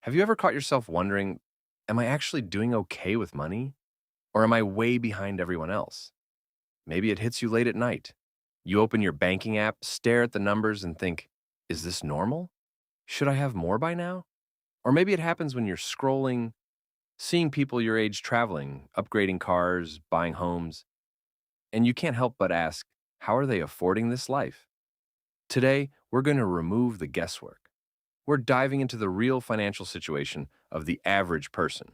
Have you ever caught yourself wondering, am I actually doing okay with money? Or am I way behind everyone else? Maybe it hits you late at night. You open your banking app, stare at the numbers, and think, is this normal? Should I have more by now? Or maybe it happens when you're scrolling, seeing people your age traveling, upgrading cars, buying homes, and you can't help but ask, how are they affording this life? Today, we're going to remove the guesswork. We're diving into the real financial situation of the average person,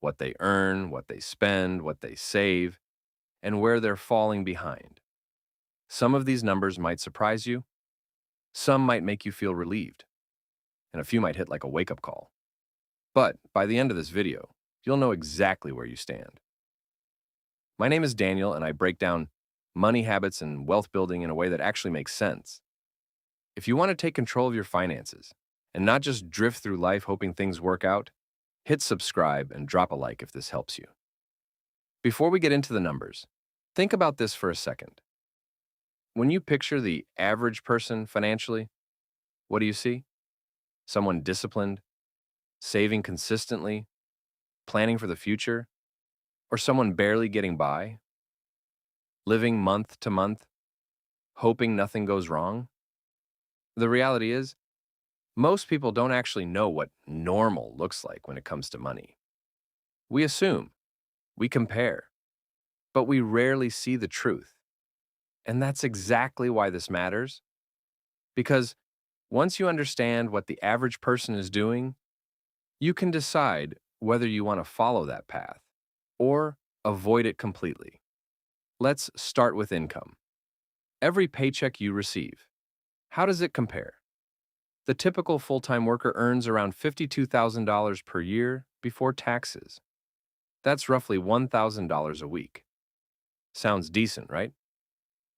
what they earn, what they spend, what they save, and where they're falling behind. Some of these numbers might surprise you, some might make you feel relieved, and a few might hit like a wake-up call. But by the end of this video, you'll know exactly where you stand. My name is Daniel, and I break down money habits and wealth building in a way that actually makes sense. If you want to take control of your finances and not just drift through life hoping things work out, hit subscribe and drop a like if this helps you. Before we get into the numbers, think about this for a second. When you picture the average person financially, what do you see? Someone disciplined, saving consistently, planning for the future, or someone barely getting by, living month to month, hoping nothing goes wrong? The reality is, most people don't actually know what normal looks like when it comes to money. We assume, we compare, but we rarely see the truth. And that's exactly why this matters. Because once you understand what the average person is doing, you can decide whether you want to follow that path or avoid it completely. Let's start with income. Every paycheck you receive, how does it compare? The typical full-time worker earns around $52,000 per year before taxes. That's roughly $1,000 a week. Sounds decent, right?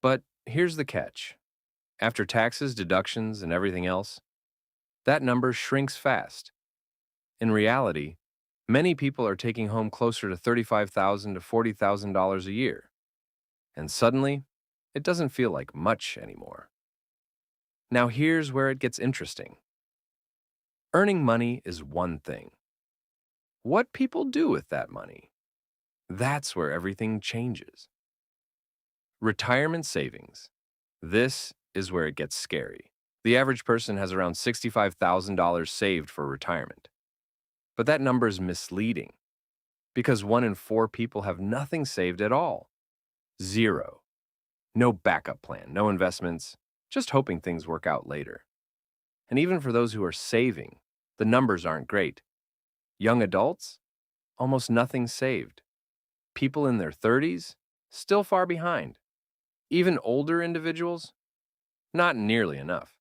But here's the catch. After taxes, deductions, and everything else, that number shrinks fast. In reality, many people are taking home closer to $35,000 to $40,000 a year. And suddenly, it doesn't feel like much anymore. Now here's where it gets interesting. Earning money is one thing. What people do with that money, that's where everything changes. Retirement savings. This is where it gets scary. The average person has around $65,000 saved for retirement. But that number is misleading because 1 in 4 people have nothing saved at all. Zero. No backup plan, no investments, just hoping things work out later. And even for those who are saving, the numbers aren't great. Young adults, almost nothing saved. People in their 30s, still far behind. Even older individuals, not nearly enough.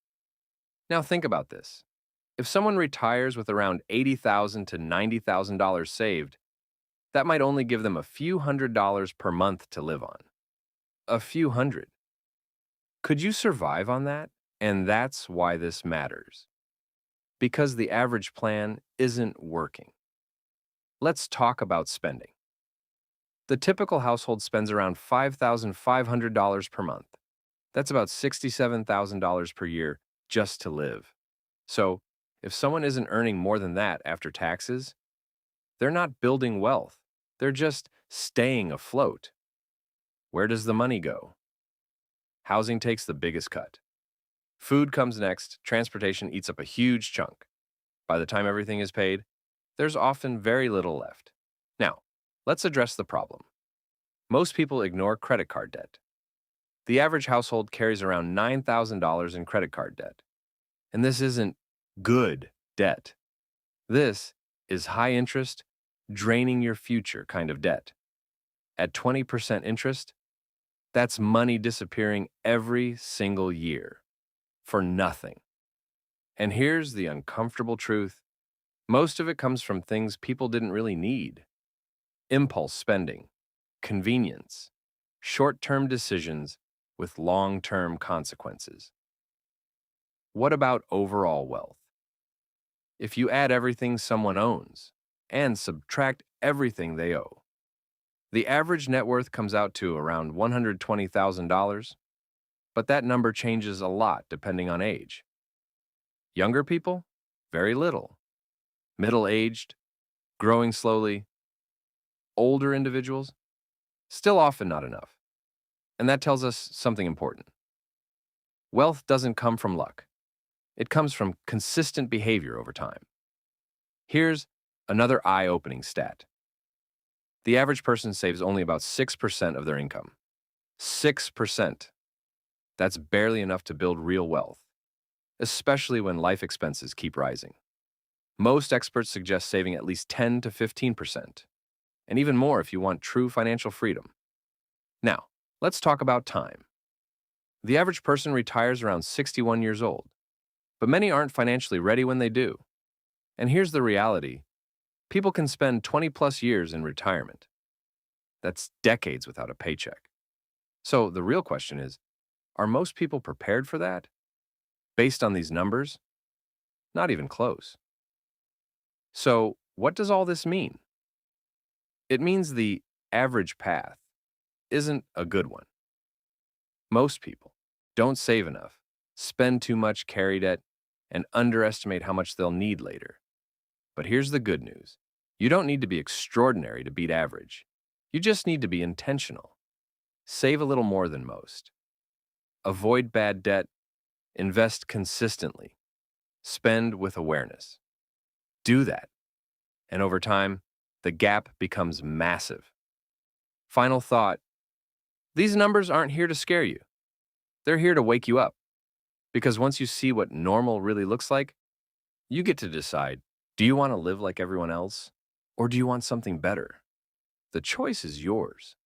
Now think about this. If someone retires with around $80,000 to $90,000 saved, that might only give them a few $100s per month to live on. A few hundred. Could you survive on that? And that's why this matters. Because the average plan isn't working. Let's talk about spending. The typical household spends around $5,500 per month. That's about $67,000 per year just to live. So, if someone isn't earning more than that after taxes, they're not building wealth. They're just staying afloat. Where does the money go? Housing takes the biggest cut. Food comes next, transportation eats up a huge chunk. By the time everything is paid, there's often very little left. Now, let's address the problem. Most people ignore credit card debt. The average household carries around $9,000 in credit card debt. And this isn't good debt. This is high interest, draining your future kind of debt. At 20% interest, that's money disappearing every single year for nothing. And here's the uncomfortable truth. Most of it comes from things people didn't really need. Impulse spending, convenience, short-term decisions with long-term consequences. What about overall wealth? If you add everything someone owns and subtract everything they owe, the average net worth comes out to around $120,000, but that number changes a lot depending on age. Younger people? Very little. Middle-aged, growing slowly, older individuals, still often not enough. And that tells us something important. Wealth doesn't come from luck. It comes from consistent behavior over time. Here's another eye-opening stat. The average person saves only about 6% of their income. 6%. That's barely enough to build real wealth, especially when life expenses keep rising. Most experts suggest saving at least 10 to 15%, and even more if you want true financial freedom. Now, let's talk about time. The average person retires around 61 years old, but many aren't financially ready when they do. And here's the reality. People can spend 20 plus years in retirement. That's decades without a paycheck. So the real question is, are most people prepared for that? Based on these numbers? Not even close. So what does all this mean? It means the average path isn't a good one. Most people don't save enough, spend too much, carry debt, and underestimate how much they'll need later. But here's the good news. You don't need to be extraordinary to beat average. You just need to be intentional. Save a little more than most. Avoid bad debt. Invest consistently. Spend with awareness. Do that. And over time, the gap becomes massive. Final thought. These numbers aren't here to scare you. They're here to wake you up. Because once you see what normal really looks like, you get to decide, do you want to live like everyone else? Or do you want something better? The choice is yours.